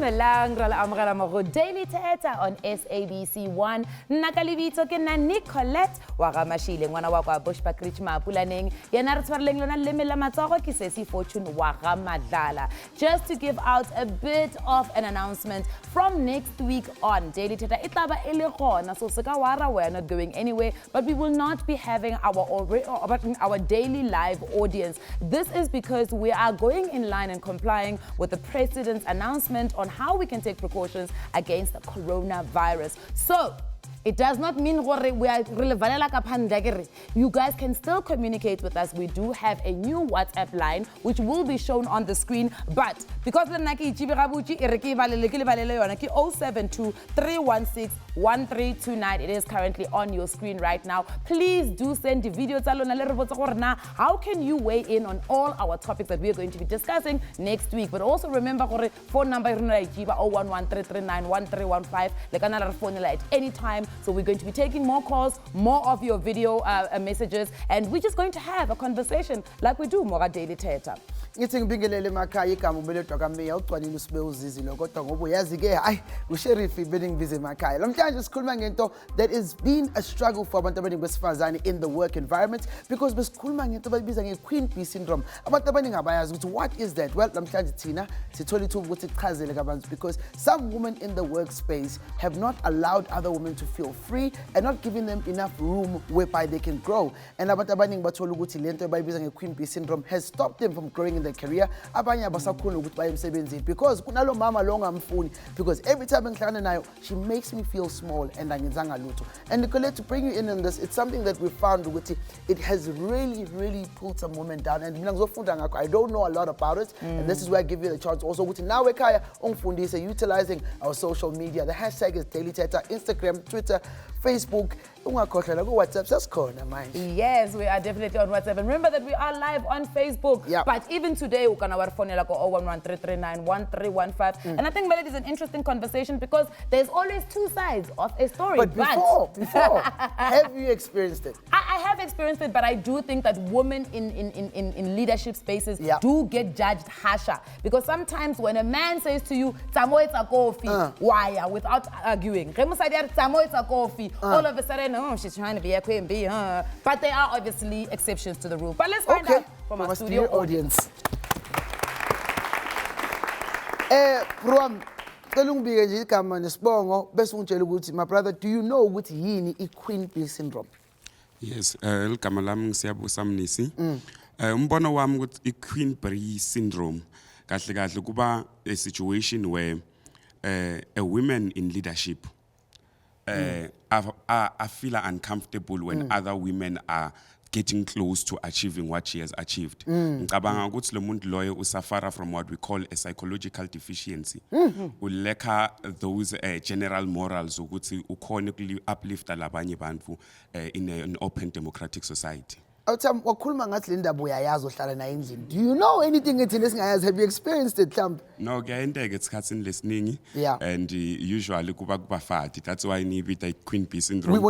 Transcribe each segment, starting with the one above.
Dumelang ra la amogela mo go Daily Thetha on SABC 1. Nna ka lebitso ke nna Nicolette wa ga Mashile ngwana wa kwa Bushbuckridge Mapulaneng. Yena re tshwareleng lona leme la matsogo ke Sesi Fortune wa ga Madlala. Just to give out a bit of an announcement from next week on Daily Thetha e tla ba e le gona, so se ka wara we are not going anywhere, but we will not be having our daily live audience. This is because we are going in line and complying with the president's announcement on how we can take precautions against the coronavirus. So it does not mean we are really. You guys can still communicate with us. We do have a new WhatsApp line which will be shown on the screen. But because the Naki 072-316-1329, it is currently on your screen right now. Please do send the video. How can you weigh in on all our topics that we are going to be discussing next week? But also remember, phone number 011-339-1315. At any time. So we're going to be taking more calls, more of your video messages, and we're just going to have a conversation like we do more Daily Thetha. Ngithi ngibingelele emakhaya igama ubeledwa kaMeya ucwanile usibe uzizilo kodwa ngoba uyazi ke hayi uSheriff bengibize emakhaya. Namhlanje sikhuluma ngento that is been a struggle for abantu abaningi besifazane in the work environment because besikhuluma ngento abayibiza nge-Queen Bee syndrome. Abantu abaningi abayazi ukuthi what is that? Well, namhlanje thina sithola ithuba ukuthi sichazele kabanzi because some women in the workspace have not allowed other women to feel free and not giving them enough room whereby they can grow. And abantu abaningi bathola ukuthi lento abayibiza nge-Queen Bee syndrome has stopped them from growing in their career. Abanye abasakhona ukuthi baye emsebenzini because kunalo mama lo ngamfuni, because every time ngihlangana nayo she makes me feel small and angenzanga lutho. And Nicolette, to bring you in on this, it's something that we found ukuthi it has really pulled some women down, and mina ngizofunda ngakho. I don't know a lot about it, and this is where I give you the chance also ukuthi nawe ekhaya ungifundise utilizing our social media. The hashtag is Daily Thetha, Instagram, Twitter, Facebook. Yes, we are definitely on WhatsApp. And remember that we are live on Facebook. Yep. But even today, we can our phone like 011-339-1315. And I think it is an interesting conversation because there's always two sides of a story. But before, have you experienced it? I have experienced it, but I do think that women in leadership spaces do get judged harsher. Because sometimes when a man says to you, "Tamo it's a coffee," why? Without arguing. "Tamo it's a coffee," all of a sudden, oh, she's trying to be a queen bee, huh? But there are obviously exceptions to the rule. But let's find out from our studio audience. From my brother, do you know what yini Queen Bee syndrome? Yes, igama lami ngiyabusa Mnisi. Umbono wami ukuthi Queen Bee syndrome kahle kahle kuba a situation where a woman in leadership I feel uncomfortable when other women are getting close to achieving what she has achieved. Ngicabanga ukuthi lo muntu loyo usafara from what we call a psychological deficiency. Uleka those general morals ukuthi ukhona uplifta labanye bantu in an open democratic society. Do you know anything? Have you experienced it, Trump? No, it's listening. Yeah. And usually that's why I need a Queen Bee syndrome.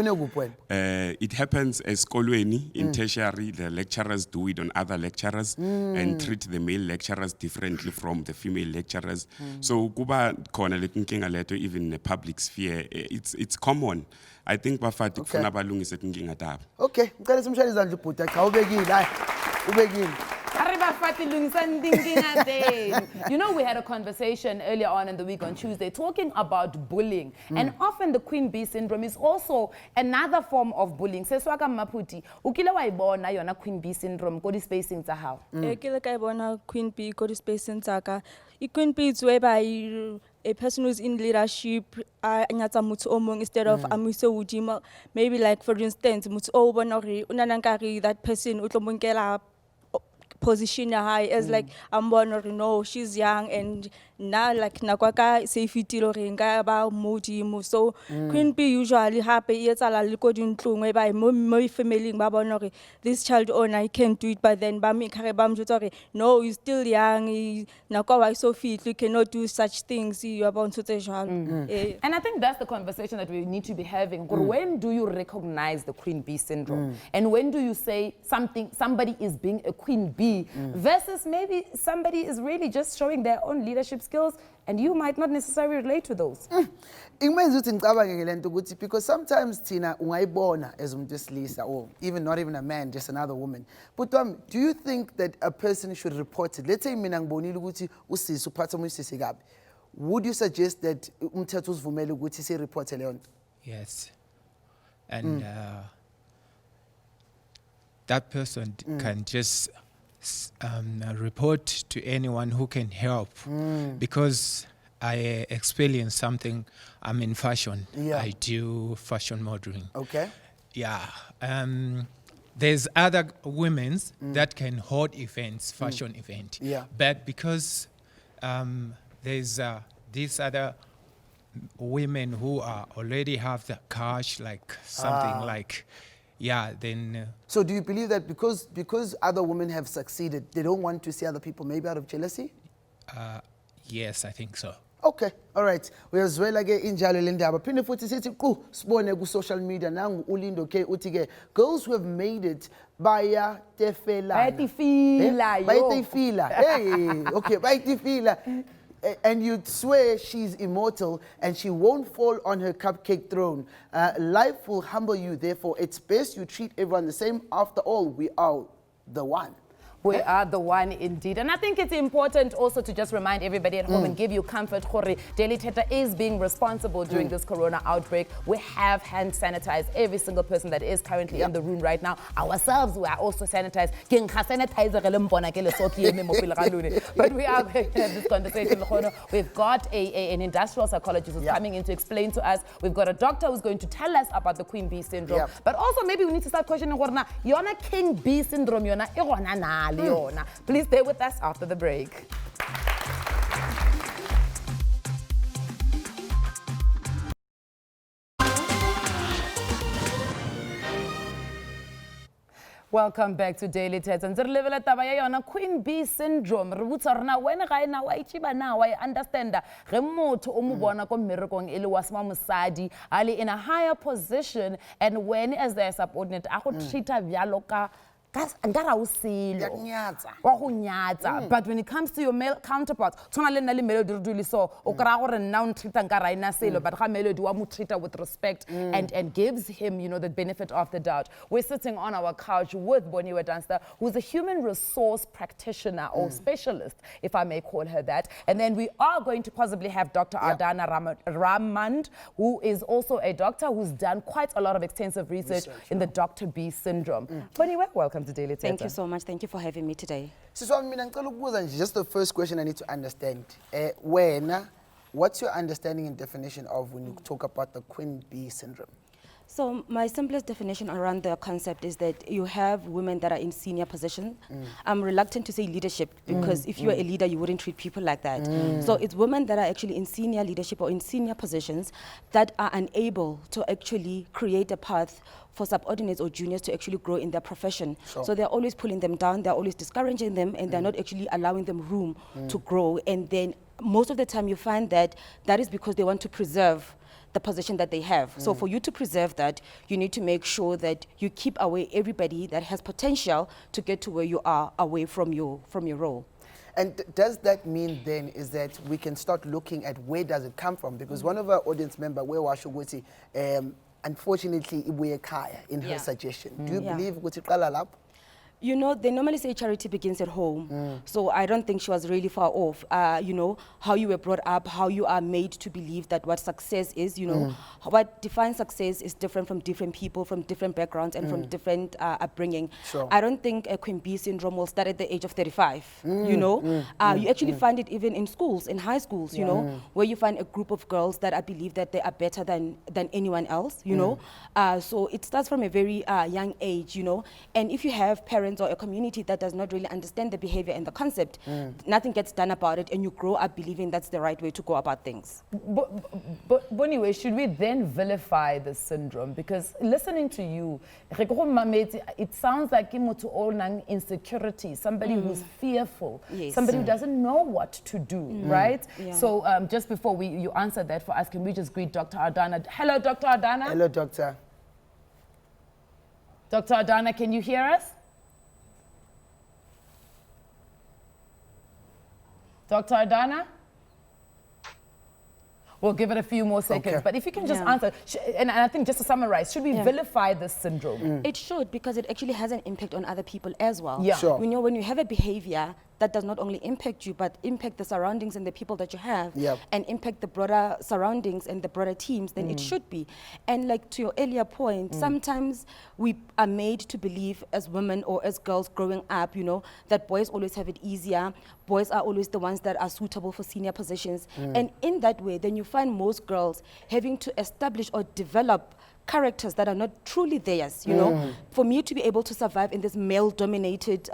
It happens as kolweni in tertiary. The lecturers do it on other lecturers and treat the male lecturers differently from the female lecturers. So kuba kona leto even in the public sphere, it's common. I think bafati kufuna balungise inkinga tabo. Okay, ngicela simshayele izandla ubhuti cha ubekile hayi ubekile. You know, we had a conversation earlier on in the week on Tuesday talking about bullying. And often the Queen Bee syndrome is also another form of bullying. Seswaka Maputi, ukile waibona yona Queen Bee syndrome, kodi spacing tsa how? Kile kaibona Queen Bee, kodi spacing tsaka. Queen Bee is whereby a person who's in leadership instead of maybe like for instance that person position high as like I'm born or no, she's young and now like nakwaka safety lorenga ba modimo. So Queen Bee usually happy it's a liko by my family ba this child owner I can't do it, but then ba me no, you're still young, nakwa so fit, you cannot do such things. You are born to And I think that's the conversation that we need to be having. When do you recognize the Queen Bee syndrome? And when do you say somebody is being a Queen Bee versus maybe somebody is really just showing their own leadership skills, and you might not necessarily relate to those. Ingimenza ukuthi ngicabange ngelento ukuthi because sometimes thina ungayibona as umuntu wesilisa or even not even a man, just another woman. But do you think that a person should report it? Let's say mina ngibonile ukuthi usisi uphatha umuntu usisi kabi. Would you suggest that umthetho usivumele ukuthi sireporte leyo nto? Yes. And that person can just report to anyone who can help because I experienced something. I'm in fashion. Yeah. I do fashion modeling. Okay. Yeah. There's other women that can hold events, fashion event. Yeah. But because there's these other women who are already have the cash, like something like, yeah, then... So do you believe that because other women have succeeded, they don't want to see other people maybe out of jealousy? Yes, I think so. Okay, all right. Uyazwela ke injalo le ndaba. Phinde futhi sithi qhu sibone ku social media nangu uLindo K uthi ke girls who have made it bayatefela. Bayatefila. Hey, okay, bayatefila. And you'd swear she's immortal and she won't fall on her cupcake throne. Life will humble you, therefore it's best you treat everyone the same. After all, we are the one. We are the one indeed. And I think it's important also to just remind everybody at home and give you comfort, Jorge. Daily Thetha is being responsible during this corona outbreak. We have hand sanitized every single person that is currently in the room right now. Ourselves, we are also sanitized. But we are going to have this conversation. We've got an industrial psychologist who's coming in to explain to us. We've got a doctor who's going to tell us about the Queen Bee syndrome. But also maybe we need to start questioning, Yona King Bee syndrome, Yona Leona. Please stay with us after the break. Welcome back to Daily Thetha. And level taba ya yona Queen Bee syndrome. Re butsa rena wena ga ena wa ithiba na wa understand ge motho o mo bona ko mmerekong ele wa sma mosadi ali in a higher position, and when as their subordinate a go treata bjalo ka but when it comes to your male counterparts, but with respect and gives him, you know, the benefit of the doubt. We're sitting on our couch with Boniwe Danster, who's a human resource practitioner or specialist, if I may call her that. And then we are going to possibly have Dr. Ardana Ramand, who is also a doctor who's done quite a lot of extensive research in the Dr. Bee syndrome. Boniwe, welcome to Daily Thetha. Thank you so much. Thank you for having me today. So, just the first question I need to understand. What's your understanding and definition of when you talk about the Queen Bee syndrome? So my simplest definition around the concept is that you have women that are in senior positions. I'm reluctant to say leadership because if you're a leader, you wouldn't treat people like that. So it's women that are actually in senior leadership or in senior positions that are unable to actually create a path for subordinates or juniors to actually grow in their profession. So they're always pulling them down, they're always discouraging them, and they're not actually allowing them room to grow. And then most of the time you find that that is because they want to preserve the position that they have. So for you to preserve that, you need to make sure that you keep away everybody that has potential to get to where you are away from your role. And does that mean then is that we can start looking at where does it come from? Because one of our audience members, unfortunately, Ibuyekaya in her suggestion. Do you believe Guti Qalalap? You know, they normally say charity begins at home. So I don't think she was really far off. You know, how you were brought up, how you are made to believe that what success is, you know, what defines success is different from different people, from different backgrounds and from different upbringing. I don't think a Queen Bee syndrome will start at the age of 35, you know. You actually find it even in schools, in high schools, you know, where you find a group of girls that I believe that they are better than anyone else, you know. So it starts from a very young age, you know. And if you have parents or a community that does not really understand the behavior and the concept, nothing gets done about it, and you grow up believing that's the right way to go about things. But anyway, should we then vilify the syndrome? Because listening to you, it sounds like insecurity, somebody who's fearful, somebody who doesn't know what to do, right? So just before you answer that for us, can we just greet Dr. Ardana? Hello, Dr. Ardana. Hello, doctor. Dr. Ardana, can you hear us? Dr. Ardana? We'll give it a few more seconds. Okay. But if you can just Yeah. answer, and I think just to summarize, should we vilify this syndrome? It should, because it actually has an impact on other people as well. Yeah. Sure. You know, when you have a behavior that does not only impact you, but impact the surroundings and the people that you have, Yep. and impact the broader surroundings and the broader teams, then it should be. And like to your earlier point, sometimes we are made to believe as women or as girls growing up, you know, that boys always have it easier. Boys are always the ones that are suitable for senior positions. And in that way, then you find most girls having to establish or develop characters that are not truly theirs, you know. For me to be able to survive in this male-dominated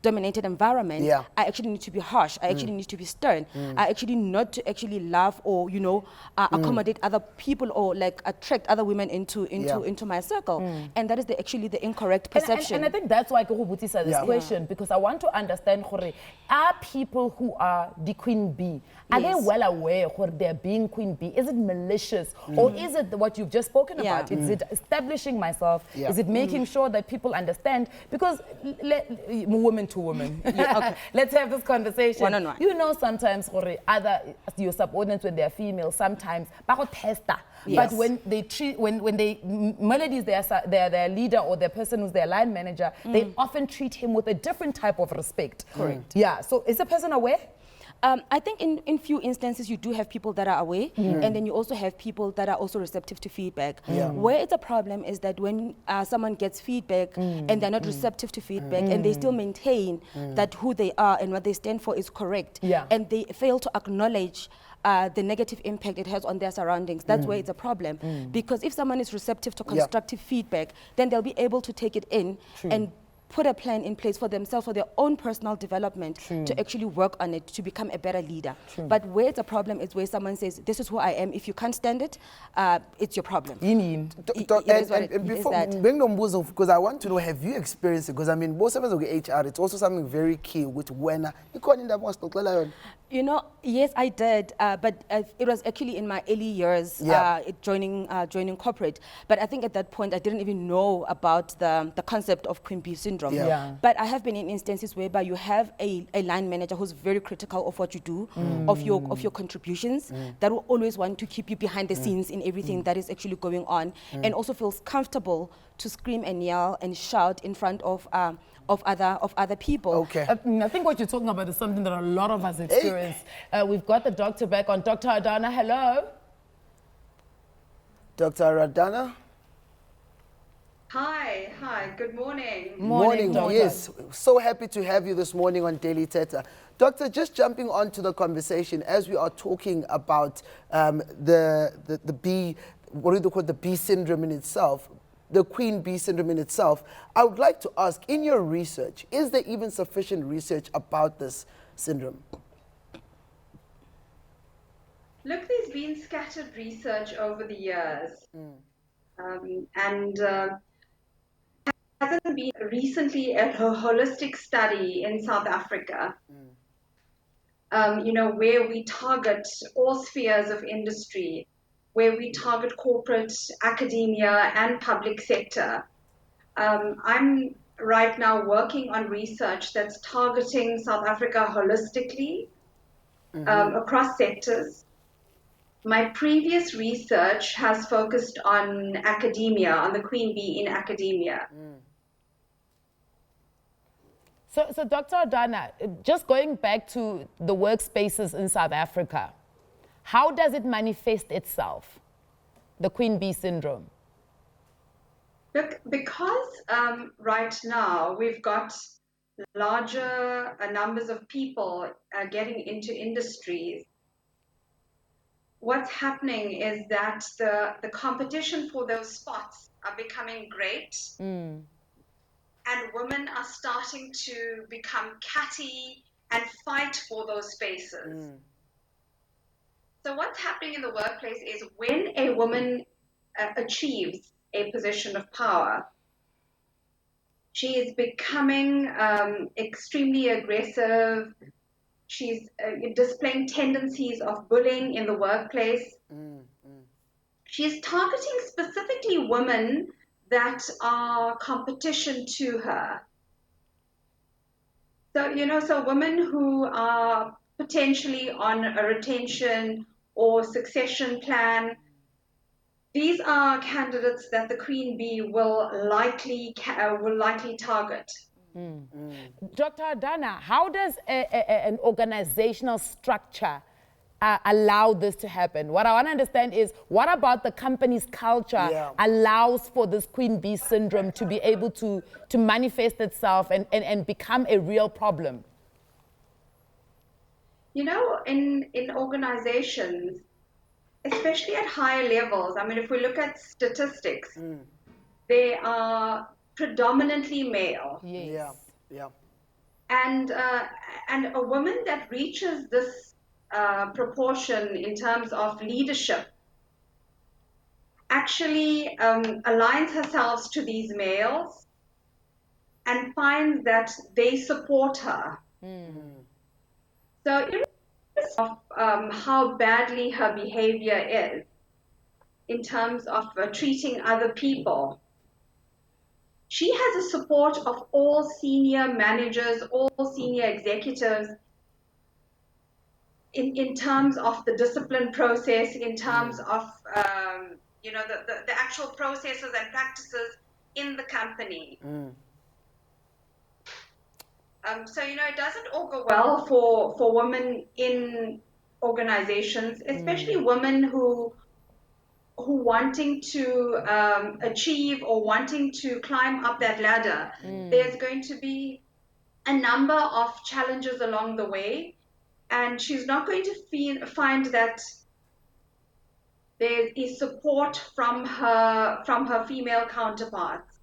environment, Yeah. I actually need to be harsh. I actually need to be stern. I actually not to actually love or, you know, accommodate other people or like attract other women into my circle. And that is actually the incorrect perception. And I think that's why Koko Butisa this Yeah. question, because I want to understand, Hore, are people who are the queen bee, are they Yes. well aware of they're being queen bee? Is it malicious? Or is it what you've just spoken Yeah. about? Is it establishing myself? Yeah. Is it making sure that people understand? Because woman to woman, let's have this conversation. One-on-one. You know, sometimes Hore, your subordinates when they're female, sometimes bako tester. Yes. But when they treat, when Melody is their leader or their person who's their line manager, they often treat him with a different type of respect. Correct. Yeah. So is the person aware? I think in few instances you do have people that are aware, and then you also have people that are also receptive to feedback. Where it's a problem is that when someone gets feedback and they're not receptive to feedback, and they still maintain that who they are and what they stand for is correct, Yeah. and they fail to acknowledge the negative impact it has on their surroundings. That's where it's a problem. Because if someone is receptive to constructive feedback, then they'll be able to take it in and put a plan in place for themselves, for their own personal development, to actually work on it, to become a better leader. But where it's a problem is where someone says, this is who I am, if you can't stand it, it's your problem. Yini. It is what it is before, that. because I want to know, have you experienced it? Because I mean, most of us with HR, it's also something very key with when you call in that most. You know, yes, I did, but it was actually in my early years joining corporate. But I think at that point I didn't even know about the concept of queen bee syndrome. Yeah. But I have been in instances whereby you have a line manager who's very critical of what you do, of your contributions, that will always want to keep you behind the scenes in everything that is actually going on, and also feels comfortable to scream and yell and shout in front of other people. Okay. I think what you're talking about is something that a lot of us experience. We've got the doctor back on. Dr. Adana, hello. Dr. Radana? Hi, good morning. Morning, doctor. Yes. So happy to have you this morning on Daily Thetha. Doctor, just jumping onto the conversation as we are talking about the bee, what do they call the bee syndrome in itself, the queen bee syndrome in itself, I would like to ask, in your research, is there even sufficient research about this syndrome? Look, there's been scattered research over the years, and hasn't been recently a holistic study in South Africa, you know, where we target all spheres of industry, where we target corporate, academia, and public sector. I'm right now working on research that's targeting South Africa holistically, across sectors. My previous research has focused on academia, on the queen bee in academia. So Dr. Adana, just going back to the workspaces in South Africa, how does it manifest itself, the queen bee syndrome? Look, because right now we've got larger numbers of people getting into industries, what's happening is that the competition for those spots are becoming great, and women are starting to become catty and fight for those spaces. So what's happening in the workplace is when a woman achieves a position of power, she is becoming extremely aggressive. She's displaying tendencies of bullying in the workplace. She's targeting specifically women that are competition to her. So, you know, so women who are potentially on a retention or succession plan. These are candidates that the Queen Bee will likely target. Dr. Adana, how does an organizational structure allow this to happen? What I want to understand is, what about the company's culture allows for this Queen Bee syndrome to be able to manifest itself and become a real problem? You know, in organizations, especially at higher levels, I mean, if we look at statistics, they are predominantly male. Yes. Yeah. And a woman that reaches this proportion in terms of leadership actually aligns herself to these males and finds that they support her. So irregardless of how badly her behavior is in terms of treating other people, she has the support of all senior managers, all senior executives in terms of the discipline process, in terms of you know, the actual processes and practices in the company. So, you know, it doesn't augur well for women in organizations, especially women who wanting to achieve or wanting to climb up that ladder. There's going to be a number of challenges along the way, and she's not going to find that there is support from her female counterparts.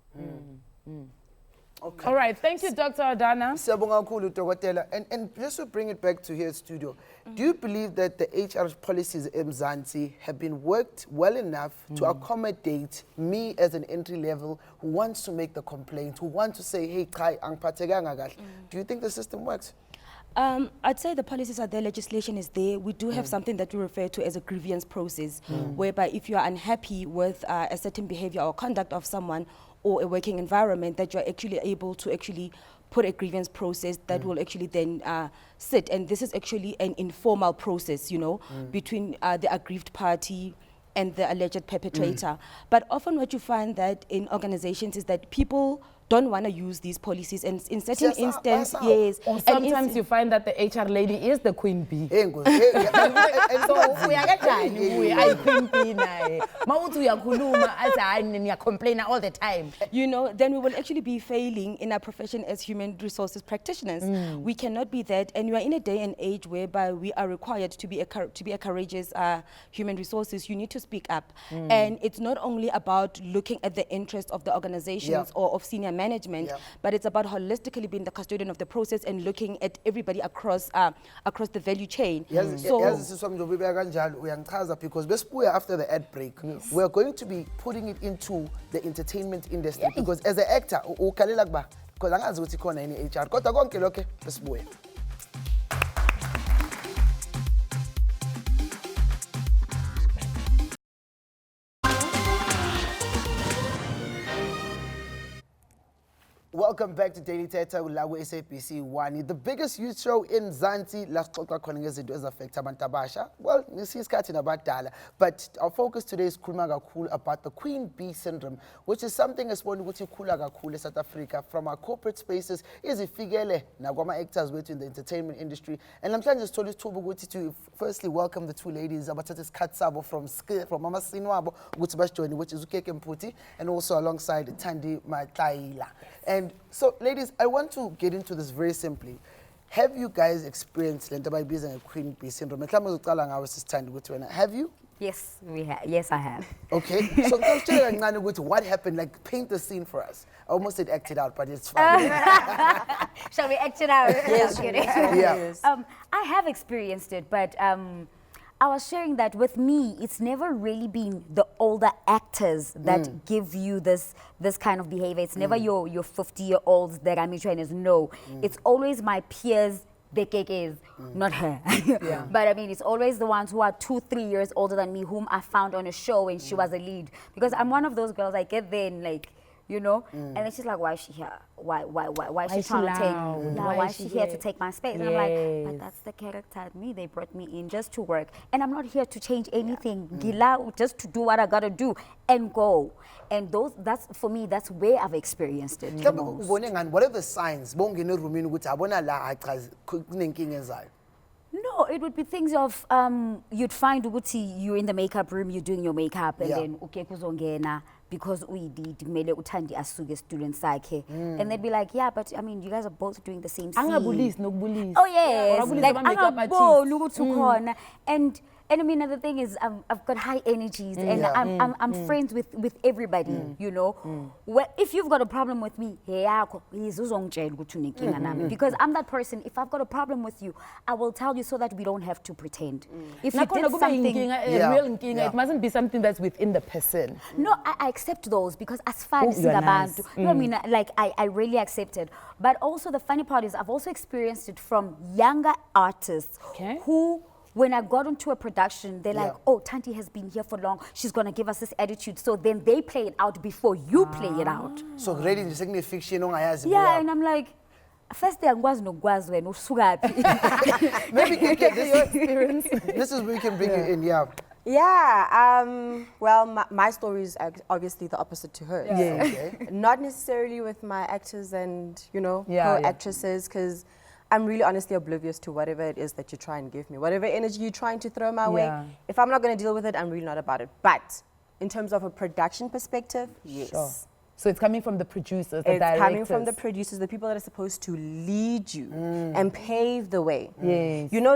Okay. All right, thank you, Dr. Adana. Siyabonga kakhulu, Dokotela. And just to bring it back to here studio, do you believe that the HR policies in Mzansi have been worked well enough to accommodate me as an entry level who wants to make the complaint, who wants to say, hey, Kai, angiphathekanga kahle? Do you think the system works? I'd say the policies are there, legislation is there. We do have something that we refer to as a grievance process, whereby if you are unhappy with a certain behavior or conduct of someone or a working environment, that you're actually able to actually put a grievance process that will actually then sit. And this is actually an informal process, you know, between the aggrieved party and the alleged perpetrator. But often what you find that in organizations is that people don't want to use these policies, and in certain instances, yes. Or sometimes you find that the HR lady is the Queen Bee. Hey, Nkosi. So I Queen Bee naye. Mawuthi uyakhuluma athi hayi niyakomplaina all the time. You know, then we will actually be failing in our profession as human resources practitioners. We cannot be that, and we are in a day and age whereby we are required to be a courageous human resources. You need to speak up, and it's not only about looking at the interest of the organizations or of senior management, but it's about holistically being the custodian of the process and looking at everybody across the value chain. Because after the ad break, we're going to be putting it into the entertainment industry. Because as an actor, because angazi ukuthi khona yini HR. Kodwa konke lokho besibuya. Welcome back to Daily Thetha ulaku SABC 1. The biggest youth show in Mzansi. Lasixoxa khona ngezinto ezaffecta abantu abasha. Well, nisisikhathi nabadala. But our focus today is khuluma kakhulu about the Queen Bee syndrome, which is something esibona ukuthi ikhula kakhulu eSouth Africa from our corporate spaces izifikele nakwama actors wethu in the entertainment industry. And namhlanje sithola isithuba ukuthi to firstly welcome the two ladies abathatha isikhathi sabo from amasini wabo ukuthi basijoine, which is uKeke Mputi and also alongside Thandi Matlaila. And so, ladies, I want to get into this very simply. Have you guys experienced lento abayibiza nge-Queen Bee syndrome? Mhlawumbe uzoqala ngawe sisithandi ukuthi wena. Have you? Yes, we have. Yes, I have. Okay. So, what happened? Like, paint the scene for us. I almost said act it out, but it's fine. Shall we act it out? Yes. Yeah. I have experienced it, but I was sharing that with me, it's never really been the older actors that give you this kind of behavior. It's never your 50-year-olds that I'm trainers. No, it's always my peers. Bekeke is not her. But I mean, it's always the ones who are 2-3 years older than me, whom I found on a show when she was a lead. Because I'm one of those girls, I get there and like, you know? And then she's like, why is she here? Why is she is she trying to take, loud? why is she here to here? take my space? And I'm like, Yes. but that's the character at me. They brought me in just to work. And I'm not here to change anything. Gila, just to do what I gotta do and go. And that's, for me, that's where I've experienced it. the Mhlawumbe most. ubone ngani, what are the signs bongena erumini ukuthi abona la achazi kunenkinga ezayo? No, it would be things of you'd find ukuthi you're in the makeup room, you're doing your makeup, and Yeah. then okay kuzongena because uyidid kumele uthandi asuke student sakhe, and they'd be like, yeah, but I mean, you guys are both doing the same scene. Angabulisi nokubulisa. Oh yes, Or abulise like ama-makeup angaboni ukuthi ukhona. And I mean, the thing is, I've got high energies, and I'm friends with everybody, you know. Well, if you've got a problem with me, because I'm that person. If I've got a problem with you, I will tell you so that we don't have to pretend. If you Nakhona did kube something, inkinga, a Yeah, real inkinga, yeah. it mustn't be something that's within the person. no, I accept those because as far as Oh, you're nice. no, I mean, like I really accept it. But also the funny part is I've also experienced it from younger artists Okay. who, when I got into a production, they're like, Yeah. oh, Tanti has been here for long. She's going to give us this attitude. So then they play it out before you play it out. So really nje sekune-fiction ongayazi Yeah, buyaphi. and I'm like, first day angikwazi nokwazi wena usukaphi. Maybe Your experience. this is where we can bring you in, yeah. Yeah, well, my story is obviously the opposite to hers. Yeah. Okay. Not necessarily with my actors and, you know, Yeah, co-actresses, because I'm really honestly oblivious to whatever it is that you try and give me. Whatever energy you're trying to throw my way, Yeah. if I'm not going to deal with it, I'm really not about it. But in terms of a production perspective, yes. Sure. So it's coming from the producers, the It's directors. coming from the producers, the people that are supposed to lead you and pave the way. Yes. You know,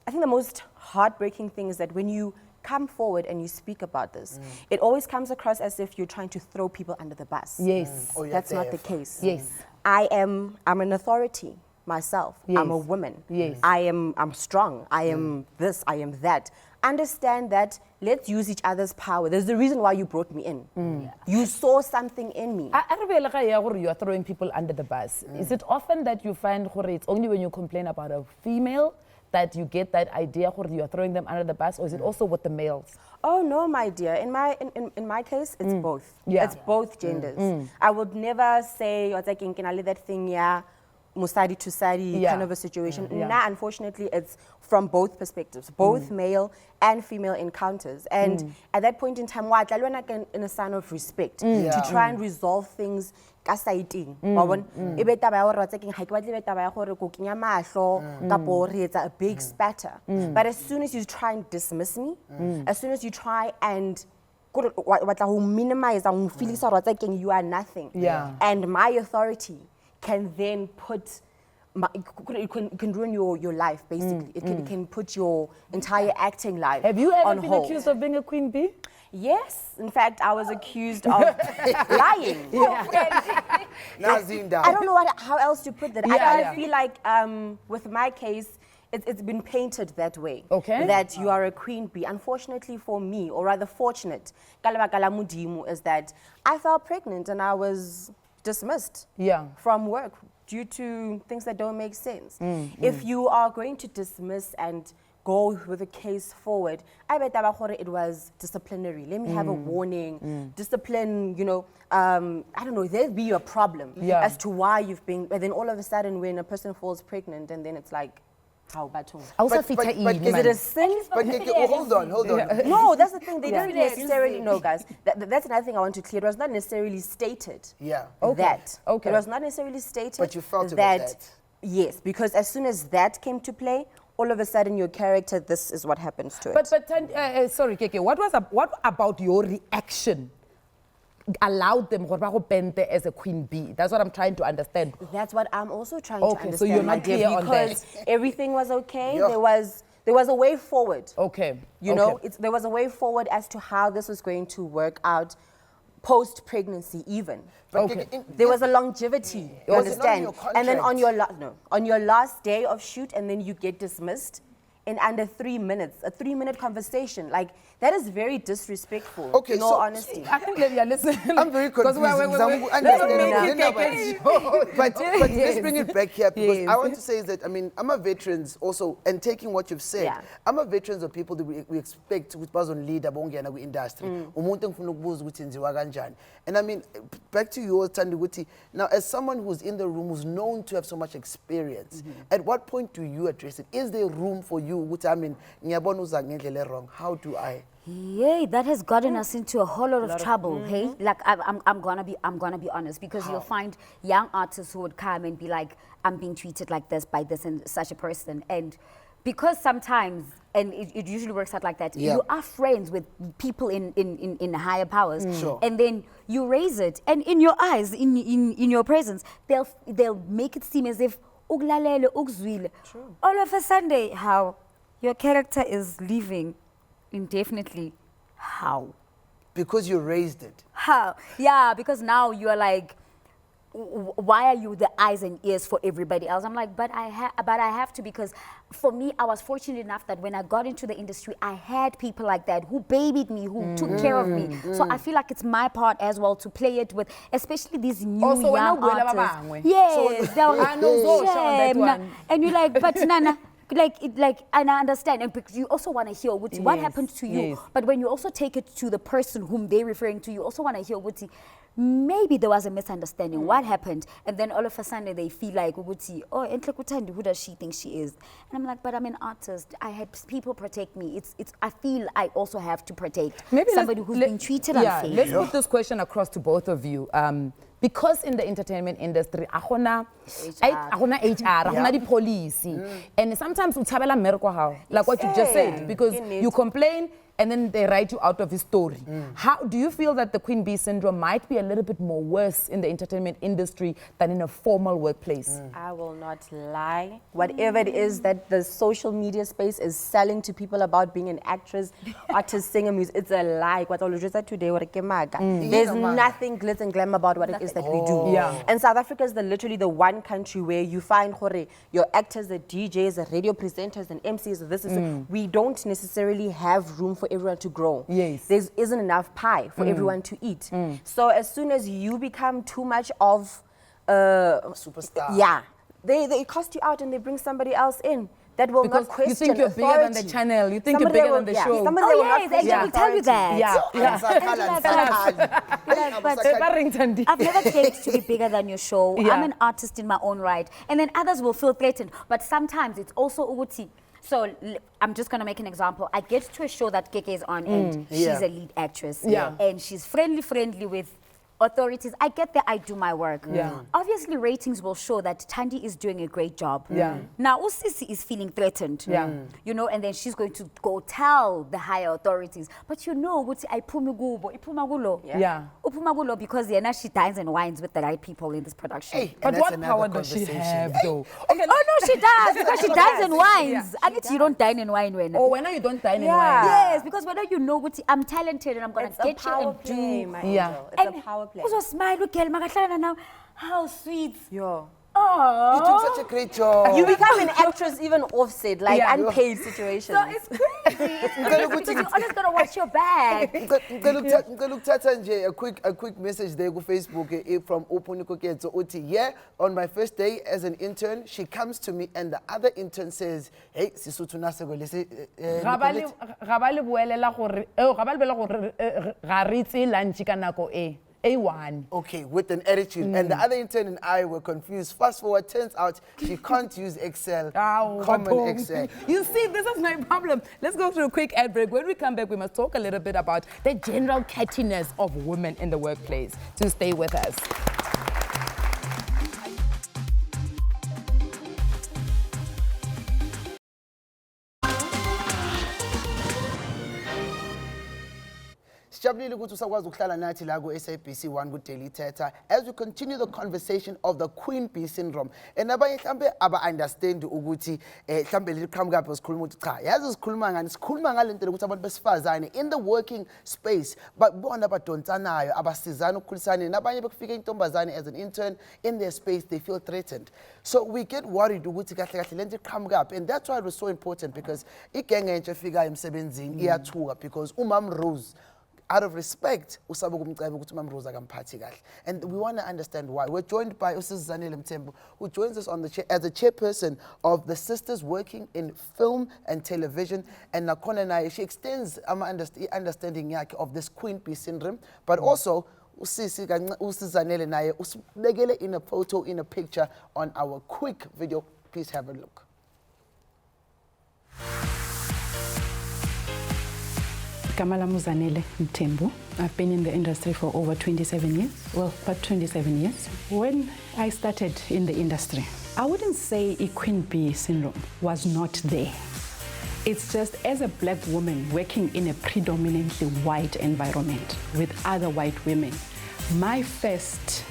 I think the most heartbreaking thing is that when you come forward and you speak about this, it always comes across as if you're trying to throw people under the bus. Yes. Oh, yeah, That's not the therefore. case. Yes. I'm an authority myself. I'm a Yes. woman. Yes. I'm strong. I am this, I am that. Understand that, let's use each other's power. There's the reason why you brought me in. You saw something in me. I really like you are throwing people under the bus. Is it often that you find it's only when you complain about a female that you get that idea you are throwing them under the bus, or is it also with the males? Oh no, my dear. In my case, it's both. Yeah. It's both genders. I would never say can I let that thing musadi to sadi Yeah. kind of a situation. Yeah. Nah, unfortunately, it's from both perspectives, both male and female encounters. And at that point in time, in a sign of respect to try and resolve things ka saiting. Ebe taba ya hore wa tsekeng ha ke batle ebe taba ya hore ko kenya mahlo kapo re etsa a big spatter. But as soon as you try and dismiss me, as soon as you try and minimize and feel you are nothing, Yeah. and my authority can then put it can ruin your life, basically. It can put your entire acting life Have you ever on been hold. accused of being a queen bee? Yes, in fact, I was accused of lying. Nazinda. I don't know how else to put that. Yeah. I feel like with my case, it's been painted that way. Okay. That you are a queen bee. Unfortunately for me, or rather fortunate, is that I fell pregnant and I was dismissed from work due to things that don't make sense. If you are going to dismiss and go with a case forward, I bet it was disciplinary. Let me have a warning. Discipline, you know, I don't know, there'd be a problem as to why you've been, but then all of a sudden when a person falls pregnant and then it's like, how bad? But Is it a sin? But hold on. No, that's the thing. They don't necessarily know, guys. That's another thing I want to clear. It was not necessarily stated. Yeah. That. Okay. It was not necessarily stated. But you felt about that. Yes, because as soon as that came to play, all of a sudden your character, this is what happens to it. But sorry, Keke, what about your reaction allowed them as a queen bee? That's what I'm trying to understand. That's what I'm also trying to understand. So you're my not dear, clear on that. because everything was okay. Yeah. There was a way forward. Okay. You know, there was a way forward as to how this was going to work out post-pregnancy even. There was a longevity, you Was it not in understand? your And then contract? on your last day of shoot and then you get dismissed, in under 3 minutes, a 3-minute conversation. Like, that is very disrespectful, Okay, in all so- honesty. I think Lydia, listen. I'm very confused. But let's bring it back here because I want to say is that, I mean, I'm a veterans also, and taking what you've said, Yeah. I'm a veterans of people that we expect with person leader bongena industry. Umuntu ngifuna ukubuza ukuthi nziwa kanjani. And I mean, back to yours, Tandi, now as someone who's in the room, who's known to have so much experience, at what point do you address it? Is there room for you? I mean, ngiyabona uza ngendlela wrong. How do I? Yeah, that has gotten us into a whole lot of trouble. Hey, like I'm gonna be honest, because you'll find young artists who would come and be like, I'm being treated like this by this and such a person, and because sometimes, and it usually works out like that, you are friends with people in higher powers, Sure. and then you raise it, and in your eyes, in your presence, they'll make it seem as if uglalele ugzwile. All of a sudden, how your character is leaving. Indefinitely. How? Because you raised it. How? Yeah, because now you are like, why are you the eyes and ears for everybody else? I'm like, but I have to, because for me, I was fortunate enough that when I got into the industry, I had people like that who babied me, who took care of me. So I feel like it's my part as well to play it with, especially these new Also, young when artists. Yes, I know Zoe on that one. and you're like, but Nana. And I understand, and because you also want to hear what happened to you. Yes. But when you also take it to the person whom they're referring to, you also want to hear maybe there was a misunderstanding. What happened? And then all of a sudden they feel like, oh, Enhle Kuthandi, who does she think she is? And I'm like, but I'm an artist. I had people protect me. I feel I also have to protect somebody who's been treated unfairly. Let's put this question across to both of you. Because in the entertainment industry, agona HR, agona di policy, and sometimes utabela merko how, like what you just said, because you complain and then they write you out of his story. How do you feel that the Queen Bee syndrome might be a little bit more worse in the entertainment industry than in a formal workplace? I will not lie. Whatever it is that the social media space is selling to people about being an actress, artist, singer, music, it's a lie. What I said today, there's nothing glitz and glam about what it is that we do. Yeah. And South Africa is literally the one country where you find your actors, the DJs, the radio presenters, and MCs. We don't necessarily have room for everyone to grow. Yes. There isn't enough pie for everyone to eat. So as soon as you become too much of superstar. Yeah. They cast you out and they bring somebody else in that will Because not question you think you're bigger than the authority. channel, you think Somebody you're bigger will- than the yeah, show. somebody will not They question will tell you that. I've never claimed to be bigger than your show. Yeah. I'm an artist in my own right. And then others will feel threatened. But sometimes it's also uguti. So I'm just going to make an example. I get to a show that Keke is on and she's a lead actress. Yeah. And she's friendly with authorities. I get there, I do my work. Yeah. Obviously, ratings will show that Thandi is doing a great job. Yeah. Now, Usisi is feeling threatened. Yeah. You know, and then she's going to go tell the higher authorities. But you know, Ipumagulo. Yeah. Upumagulo, because now she dines and wines with the right people in this production. Hey, But and what that's power another does she conversation. have, though? Okay, Oh no, she does, because she dines and wines. Yeah, I guess you don't dine and wine when. Oh, when you don't dine in Yeah. wine. Yes, because whether you know what I'm talented and I'm gonna It's a get you power and play, do. my Yeah. angel. It's a power play. Also smile, look at Magatlana now. How sweet. Yo. You Oh. took such a great job. You become an actress even offset, like Yeah. unpaid situations. So it's crazy. Because you always gotta watch your back. A quick message there on Facebook from Opuniko Ketso Uti. Yeah, on my first day as an intern, she comes to me and the other intern says, "Hey, Sisuthu Nasego lese." Gabale buelela gore gabale bela gore ga re tse lunch ka nako e. A1. Okay, with an attitude. And the other intern and I were confused. Fast forward, turns out she can't use Excel, common Excel. You see, this is my problem. Let's go through a quick ad break. When we come back, we must talk a little bit about the general cattiness of women in the workplace. So stay with us. Sijabulile ukuthi usakwazi ukuhlala nathi la ku SABC 1 ku Daily Thetha as we continue the conversation of the Queen Bee syndrome. And abanye mhlambe aba-understand ukuthi mhlambe liqhamuka lapho sikhuluma ukuthi cha yazi sikhuluma ngani sikhuluma ngalento ukuthi abantu besifazane in the working space bona abadonsanayo abasizana ukukhulisana nabanye bekufika intombazane as an intern in their space they feel threatened. So we get worried ukuthi kahle kahle lento iqhamuka up, and that's why it was so important because igenge entsha efika emsebenzini iyathuka because umam Rose out of respect usaba ukumceba ukuthi umam Rose akamphathi kahle, and we want to understand why. We're joined by Zanele Mthembu, who joins us on the as a chairperson of the Sisters Working in Film and Television, and nakhona naye she extends understanding yakhe of this Queen Bee syndrome, but also Zanele naye usibekele in a photo, in a picture on our quick video. Please have a look. Kamala Muzanele Mthembu. I've been in the industry for over 27 years. Well, about 27 years. When I started in the industry, I wouldn't say a Queen Bee syndrome was not there. It's just as a black woman working in a predominantly white environment with other white women, my first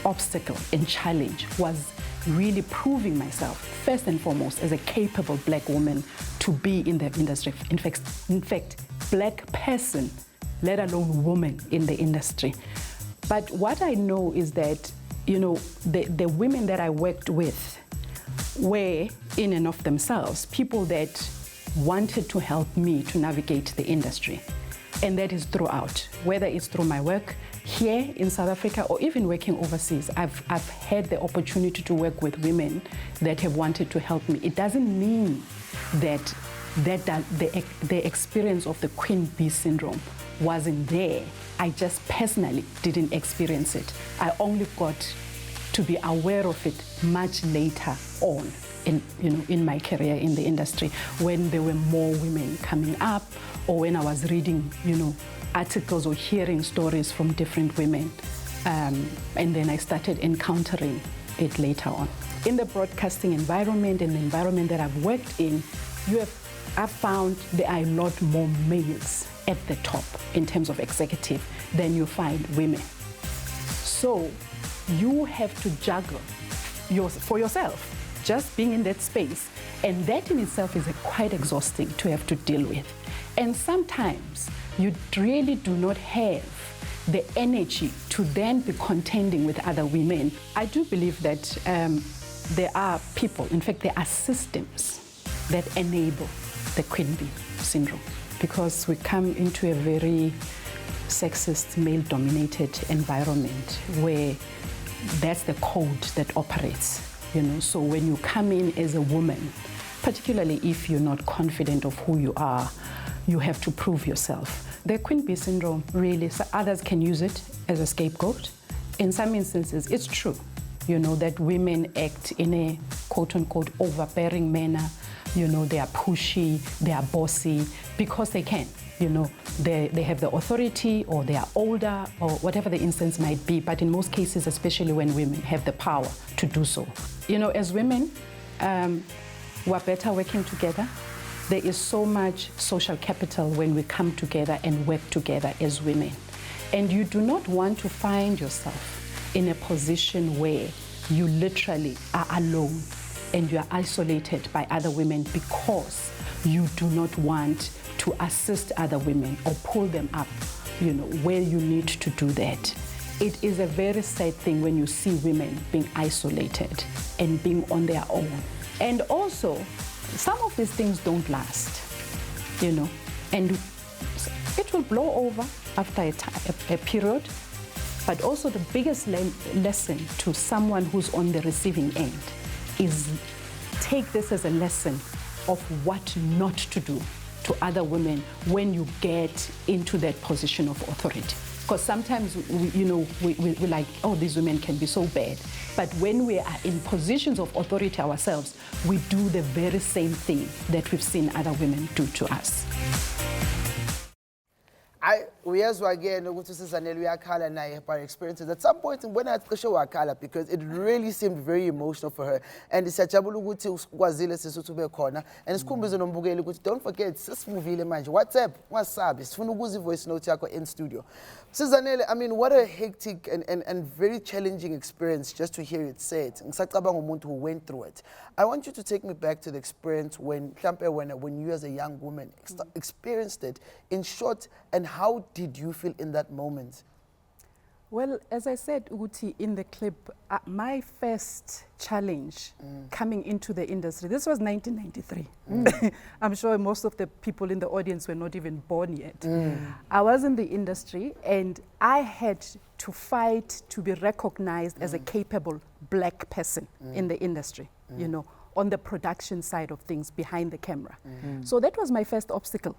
obstacle and challenge was really proving myself, first and foremost, as a capable black woman to be in the industry. In fact, black person, let alone woman in the industry. But what I know is that, you know, the women that I worked with were in and of themselves people that wanted to help me to navigate the industry. And that is throughout, whether it's through my work here in South Africa or even working overseas. I've had the opportunity to work with women that have wanted to help me. It doesn't mean that the experience of the Queen Bee syndrome wasn't there. I just personally didn't experience it. I only got to be aware of it much later on in my career in the industry, when there were more women coming up, or when I was reading, articles or hearing stories from different women. And then I started encountering it later on. In the broadcasting environment and the environment that I've worked in, I've found there are a lot more males at the top in terms of executive than you find women. So you have to juggle for yourself, just being in that space. And that in itself is quite exhausting to have to deal with. And sometimes you really do not have the energy to then be contending with other women. I do believe that there are people, in fact, there are systems that enable the Queen Bee syndrome, because we come into a very sexist, male-dominated environment where that's the code that operates, So when you come in as a woman, particularly if you're not confident of who you are, you have to prove yourself. The Queen Bee syndrome, really, so others can use it as a scapegoat. In some instances, it's true, that women act in a quote-unquote overbearing manner. They are pushy, they are bossy, because they can. They have the authority, or they are older, or whatever the instance might be. But in most cases, especially when women have the power to do so. As women, we're better working together. There is so much social capital when we come together and work together as women. And you do not want to find yourself in a position where you literally are alone and you are isolated by other women because you do not want to assist other women or pull them up, where you need to do that. It is a very sad thing when you see women being isolated and being on their own. And also, some of these things don't last, and it will blow over after a period. But also the biggest lesson to someone who's on the receiving end is take this as a lesson of what not to do to other women when you get into that position of authority. Because sometimes, we're like, oh, these women can be so bad. But when we are in positions of authority ourselves, we do the very same thing that we've seen other women do to us. uyezwa again ukuthi uSizanele uyakhala naye by experiences. At some point when I show wakhala because it really seemed very emotional for her, and siyajabula ukuthi ukwazile sisuthu bekhona, and sikhumbuze nombukeli ukuthi don't forget sisivile manje WhatsApp wasabi sifuna ukuza voice note yakho in studio. Sizanele, I mean, what a hectic and very challenging experience just to hear it said. Ngisacabanga umuntu who went through it. I want you to take me back to the experience when you as a young woman experienced it. In short, and how did you feel in that moment? Well, as I said, Uguti, in the clip, my first challenge coming into the industry, this was 1993. I'm sure most of the people in the audience were not even born yet. I was in the industry and I had to fight to be recognized as a capable black person in the industry, you know, on the production side of things, behind the camera. So that was my first obstacle.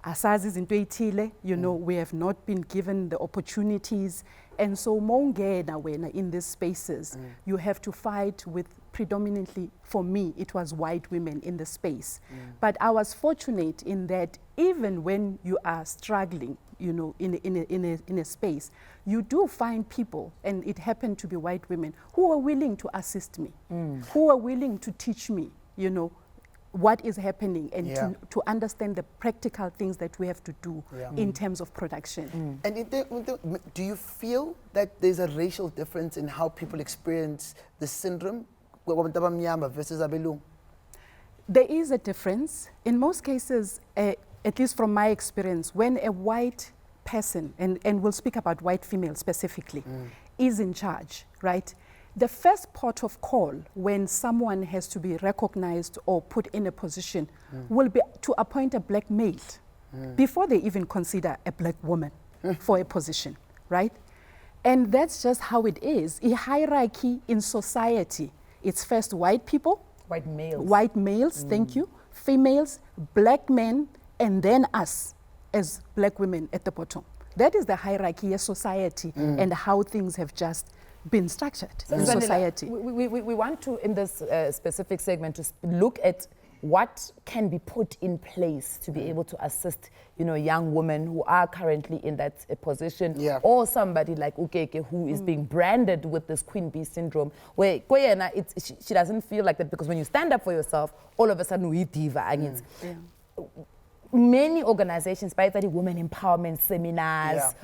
Asazi izinto ezithile, you know, we have not been given the opportunities, and so mongena wena in these spaces, you have to fight with predominantly, for me, it was white women in the space. But I was fortunate in that even when you are struggling, you know, in a space, you do find people, and it happened to be white women, who are willing to assist me, who are willing to teach me, you know, what is happening, and to understand the practical things that we have to do in terms of production. And do you feel that there's a racial difference in how people experience the syndrome versus abelungu? There is a difference. In most cases, at least from my experience, when a white person, and we'll speak about white females specifically, is in charge, right? The first port of call when someone has to be recognized or put in a position will be to appoint a black male before they even consider a black woman for a position, right? And that's just how it is. A hierarchy in society, it's first white people, white males, thank you, females, black men, and then us as black women at the bottom. That is the hierarchy of society and how things have just been structured in society. We want to, in this specific segment, to look at what can be put in place to be able to assist, you know, young women who are currently in that position, or somebody like Ukeke who is being branded with this Queen Bee syndrome, where she doesn't feel like that, because when you stand up for yourself, all of a sudden we diva. And many organizations, by the women empowerment seminars,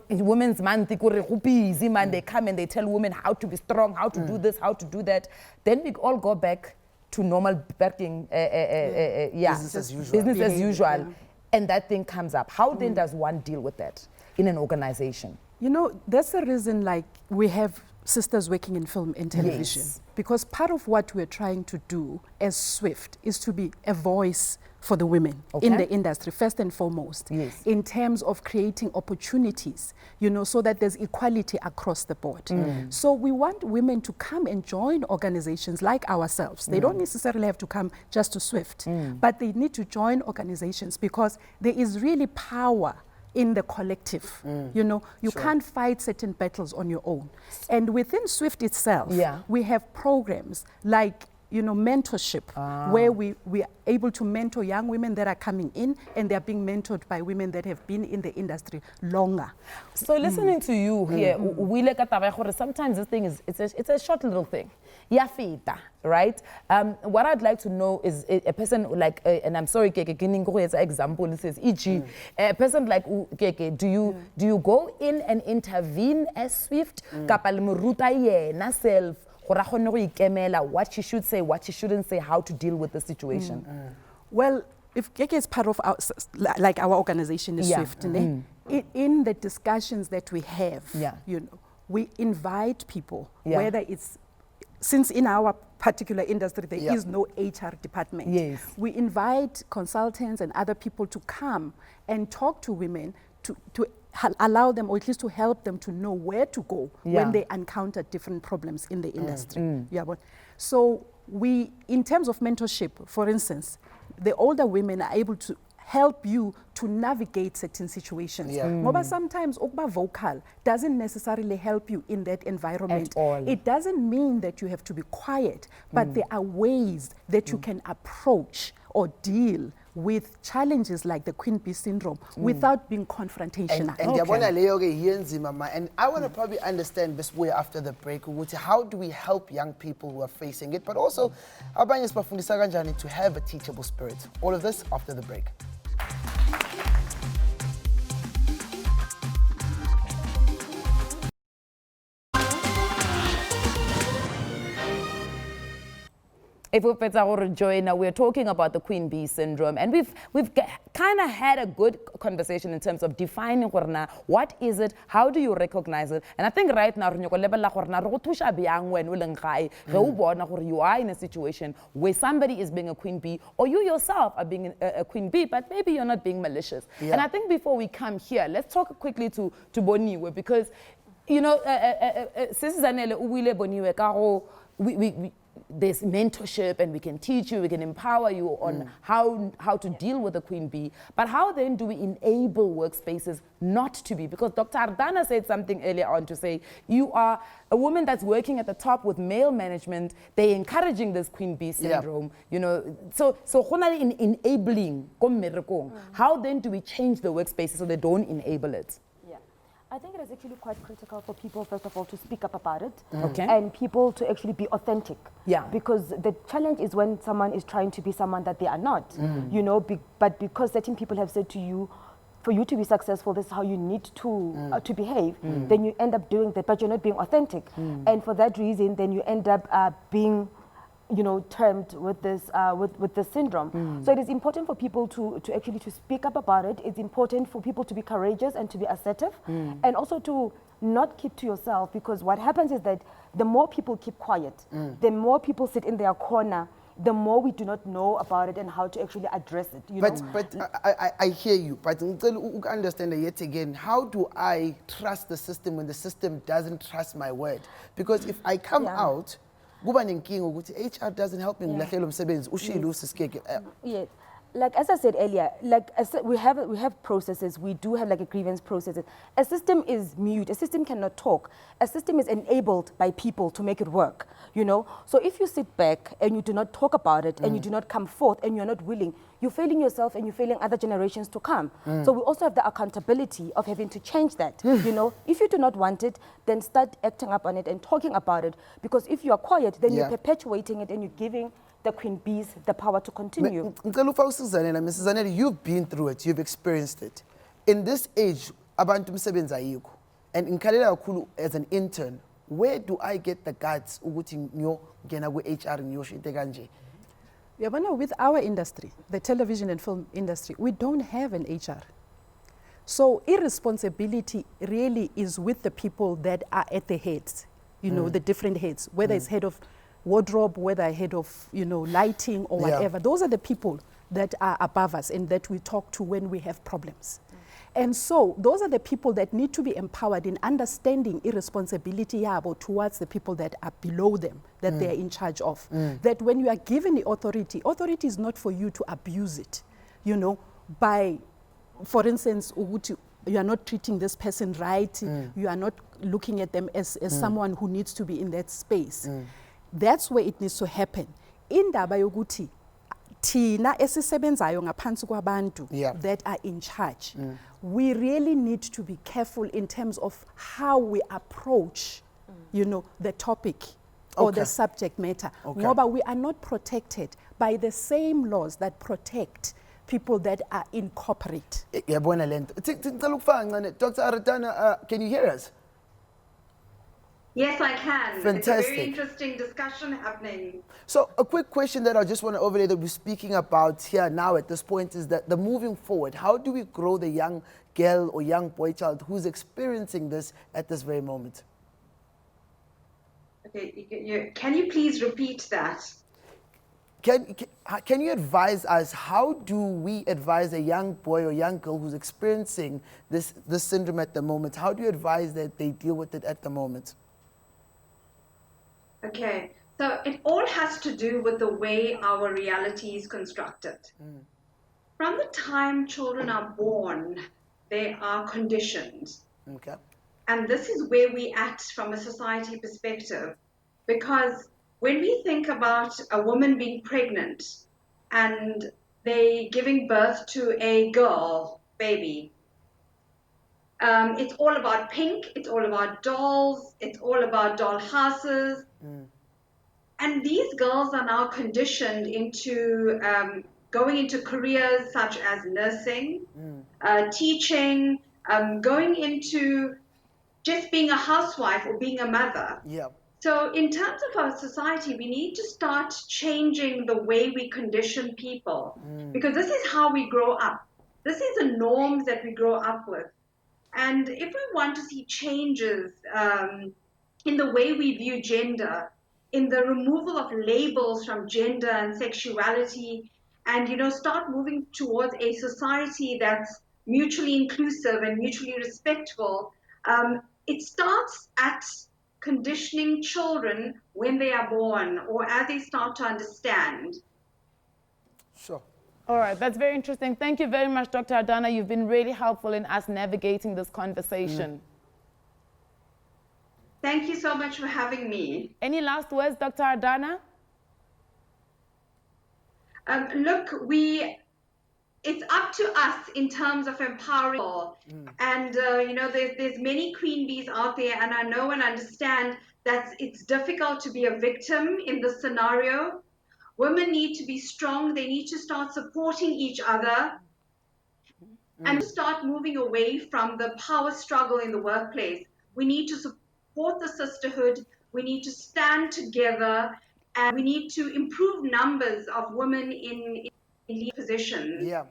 Women's Month, they come and they tell women how to be strong, how to do this, how to do that. Then we all go back to normal working, business as usual. And that thing comes up. How then does one deal with that in an organization? You know, that's the reason, like, we have sisters working in film and television. Because part of what we're trying to do as Swift is to be a voice for the women in the industry, first and foremost, in terms of creating opportunities, you know, so that there's equality across the board. So we want women to come and join organizations like ourselves. They don't necessarily have to come just to Swift, but they need to join organizations because there is really power in the collective. You know, you can't fight certain battles on your own. And within Swift itself, we have programs like, you know, mentorship, where we are able to mentor young women that are coming in, and they're being mentored by women that have been in the industry longer. So listening to you here, sometimes this thing is, it's a short little thing. Yafita, right? What I'd like to know is a person like, and I'm sorry, Keke, as an example, it says, e.g., a person like Keke, do you go in and intervene as Swift? Self, what she should say, what she shouldn't say, how to deal with the situation? Well, if Keke is part of our, like our organization is Swift, in the discussions that we have, you know, we invite people, whether it's, since in our particular industry there is no HR department, we invite consultants and other people to come and talk to women to allow them, or at least to help them to know where to go when they encounter different problems in the industry. So we, in terms of mentorship, for instance, the older women are able to help you to navigate certain situations. But sometimes okba vocal doesn't necessarily help you in that environment. At all. It doesn't mean that you have to be quiet, but there are ways that you can approach or deal with challenges like the Queen Bee syndrome without being confrontational. And yabona leyo ke yenzima ma, and I want to probably understand this way after the break ukuthi how do we help young people who are facing it, but also abanye sibafundisa kanjani to have a teachable spirit. All of this after the break. If we're join, we're talking about the Queen Bee syndrome, and we've kind of had a good conversation in terms of defining what is it, how do you recognize it, and I think right now you are in a situation where somebody is being a queen bee, or you yourself are being a queen bee, but maybe you're not being malicious. Yeah. And I think before we come here, let's talk quickly to Boniwe, because you know, there's mentorship, and we can teach you, we can empower you on how to deal with the queen bee. But how then do we enable workspaces not to be? Because Dr. Ardana said something earlier on to say, you are a woman that's working at the top with male management, they're encouraging this queen bee syndrome, you know. So in enabling, how then do we change the workspaces so they don't enable it? I think it is actually quite critical for people, first of all, to speak up about it. Okay. And people to actually be authentic. Yeah. Because the challenge is when someone is trying to be someone that they are not. You know, but because certain people have said to you, for you to be successful, this is how you need to behave, then you end up doing that, but you're not being authentic. And for that reason, then you end up being, you know, termed with this with the syndrome. So it is important for people to actually to speak up about it. It's important for people to be courageous and to be assertive, and also to not keep to yourself, because what happens is that the more people keep quiet, the more people sit in their corner, the more we do not know about it and how to actually address it. You know? But I hear you, but understand that yet again, how do I trust the system when the system doesn't trust my word? Because if I come out, HR doesn't help me. Yes. Like as I said earlier, like we have processes. We do have like a grievance processes. A system is mute. A system cannot talk. A system is enabled by people to make it work. You know. So if you sit back and you do not talk about it and you do not come forth and you're not willing, you're failing yourself and you're failing other generations to come. So we also have the accountability of having to change that. You know, if you do not want it, then start acting up on it and talking about it. Because if you are quiet, then you're perpetuating it and you're giving the queen bees the power to continue. Mrs. Zanelli, you've been through it, you've experienced it. In this age, abantu msebenzi ayikho. And in Kalela Kulu as an intern, where do I get the guts ukuthi ngiyongena ku-HR ngiyoshinte kanje? With our industry, the television and film industry, we don't have an HR. So irresponsibility really is with the people that are at the heads, you know, the different heads, whether it's head of wardrobe, whether head of, you know, lighting or whatever. Those are the people that are above us and that we talk to when we have problems. And so those are the people that need to be empowered in understanding irresponsibility towards the people that are below them, that they are in charge of. That when you are given the authority, authority is not for you to abuse it, you know, by, for instance, you are not treating this person right, you are not looking at them as someone who needs to be in that space. That's where it needs to happen. Indaba yokuthi thina esisebenzayo ngaphansi kwabantu that are in charge, we really need to be careful in terms of how we approach, you know, the topic or the subject matter. But we are not protected by the same laws that protect people that are in corporate. Dr. Ardana, can you hear us? Yes, I can. Fantastic. It's a very interesting discussion happening. So a quick question that I just want to overlay that we're speaking about here now at this point is that the moving forward, how do we grow the young girl or young boy child who's experiencing this at this very moment? Okay, can you please repeat that? Can you advise us, how do we advise a young boy or young girl who's experiencing this syndrome at the moment? How do you advise that they deal with it at the moment? Okay, so it all has to do with the way our reality is constructed. From the time children are born, they are conditioned. Okay. And this is where we act from a society perspective, because when we think about a woman being pregnant and they giving birth to a girl baby. It's all about pink, it's all about dolls, it's all about doll houses. And these girls are now conditioned into going into careers such as nursing, teaching, going into just being a housewife or being a mother. Yeah. So in terms of our society, we need to start changing the way we condition people, because this is how we grow up. This is the norms that we grow up with. And if we want to see changes in the way we view gender, in the removal of labels from gender and sexuality, and start moving towards a society that's mutually inclusive and mutually respectful, it starts at conditioning children when they are born or as they start to understand. Sure. All right, that's very interesting. Thank you very much, Dr. Adana. You've been really helpful in us navigating this conversation. Thank you so much for having me. Any last words, Dr. Adana? Look, it's up to us in terms of empowering people. And, there's many queen bees out there, and I know and understand that it's difficult to be a victim in this scenario. Women need to be strong. They need to start supporting each other and start moving away from the power struggle in the workplace. We need to support the sisterhood. We need to stand together, and we need to improve numbers of women in lead positions. Yeah.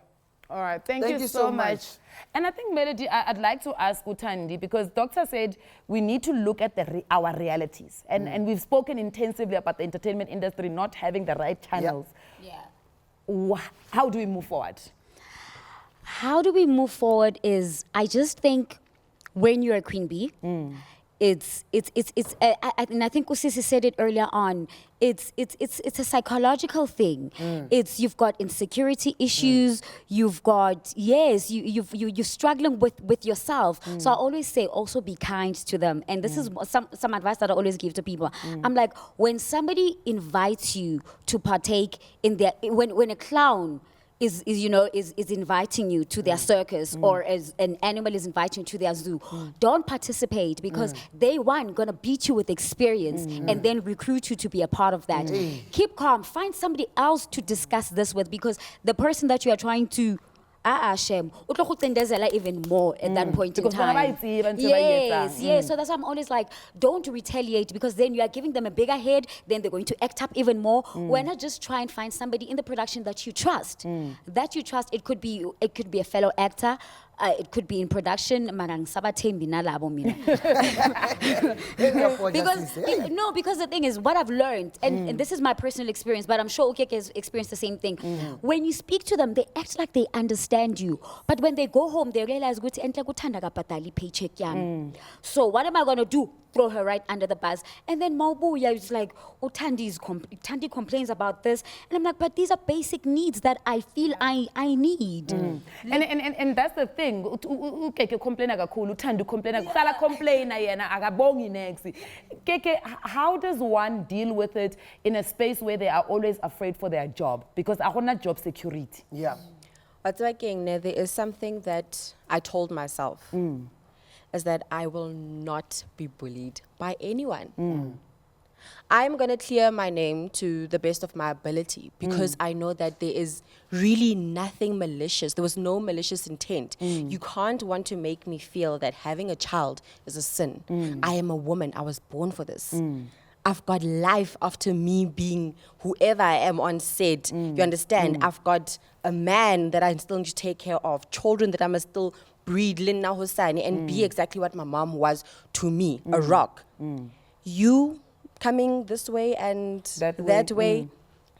All right, thank you so much. And I think, Melody, I'd like to ask Uthandi, because Doctor said we need to look at our realities. And we've spoken intensively about the entertainment industry not having the right channels. Yeah. How do we move forward? How do we move forward is, I just think when you're a queen bee, and I think Usisi said it earlier on, it's a psychological thing. You've got insecurity issues, you've got, you're struggling with yourself. So I always say also be kind to them. And this is some advice that I always give to people. I'm like, when somebody invites you to partake in when a clown is inviting you to their circus, or as an animal is inviting you to their zoo, don't participate, because they gonna beat you with experience and then recruit you to be a part of that. Keep calm, find somebody else to discuss this with, because the person that you are trying to shame, even more at that point in time. Yes. So that's why I'm always like, don't retaliate, because then you are giving them a bigger head, then they're going to act up even more. Why not just try and find somebody in the production that you trust? It could be a fellow actor, it could be in production. Because the thing is, what I've learned, and this is my personal experience, but I'm sure Ukeke has experienced the same thing. When you speak to them, they act like they understand you, but when they go home, they realize paycheck. So what am I going to do? Throw her right under the bus. And then Maubuya is like, Thandi complains about this. And I'm like, but these are basic needs that I feel I need. And that's the thing. Ukeke complain agakhulu, Thandi complain, Sala complain yena akabongi next. Keke, how does one deal with it in a space where they are always afraid for their job? Because I want job security. Yeah. But there is something that I told myself. Is that I will not be bullied by anyone. I'm going to clear my name to the best of my ability, because I know that there is really nothing malicious. There was no malicious intent. You can't want to make me feel that having a child is a sin. I am a woman. I was born for this. I've got life after me being whoever I am on set. You understand? I've got a man that I still need to take care of, children that I must still breed Linna Hosani and be exactly what my mom was to me, a rock. You coming this way and that way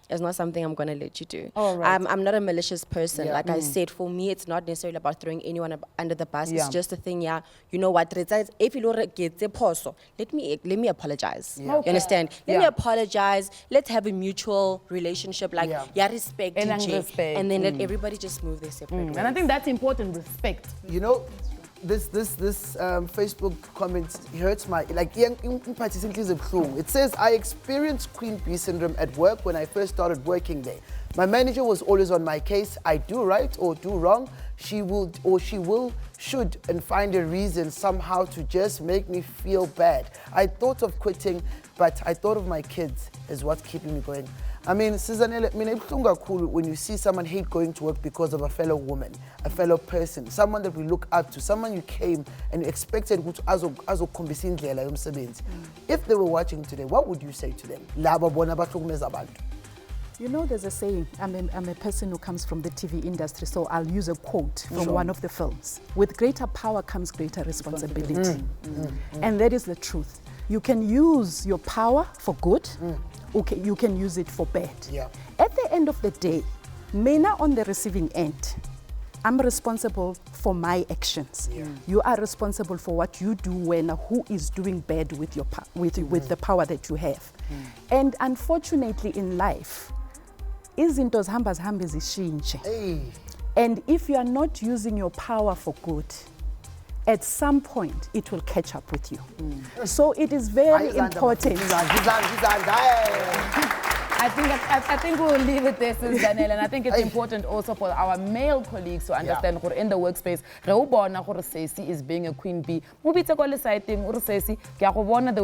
is not something I'm going to let you do. I'm not a malicious person. Like I said, for me, it's not necessarily about throwing anyone under the bus. It's just a thing, you know what, if you get the poso, let me apologize. You understand? Let me apologize. Let's have a mutual relationship, like respect, and then let everybody just move their separate ways. And I think that's important, respect. You know, this Facebook comment hurts my, it says, I experienced queen bee syndrome at work when I first started working there. My manager was always on my case. I do right or do wrong. She should and find a reason somehow to just make me feel bad. I thought of quitting, but I thought of my kids is what's keeping me going. I mean, Sizanele, when you see someone hate going to work because of a fellow woman, a fellow person, someone that we look up to, someone you came and you expected to. If they were watching today, what would you say to them? You know, there's a saying, I'm a person who comes from the TV industry, so I'll use a quote from one of the films. With greater power comes greater responsibility. And that is the truth. You can use your power for good, okay, you can use it for bad. Yeah. At the end of the day, Mena on the receiving end, I'm responsible for my actions. Yeah. You are responsible for what you do when who is doing bad with your with the power that you have. And unfortunately in life, izinto zihamba zihambe zishintshe. And if you are not using your power for good, at some point it will catch up with you. So it is very important. I think we'll leave it there, Sis Danielle, and I think it's important also for our male colleagues to understand that in the workspace, Sesi is being a queen bee. The way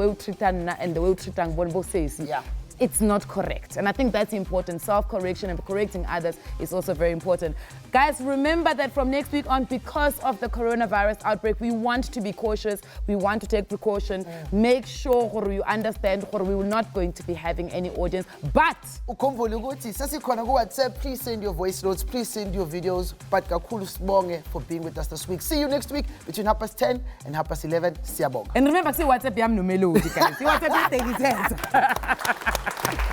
we treat Anna and the way we treat Sesi. It's not correct. And I think that's important. Self-correction and correcting others is also very important. Guys, remember that from next week on, because of the coronavirus outbreak, we want to be cautious. We want to take precaution. Make sure you understand we will not going to be having any audience. But please send your voice notes, please send your videos. But kakhulu sibonge for being with us this week. See you next week between 10:30 and 11:30. Siyabonga. And remember, see WhatsApp yam no melody, guys. See WhatsApp is taking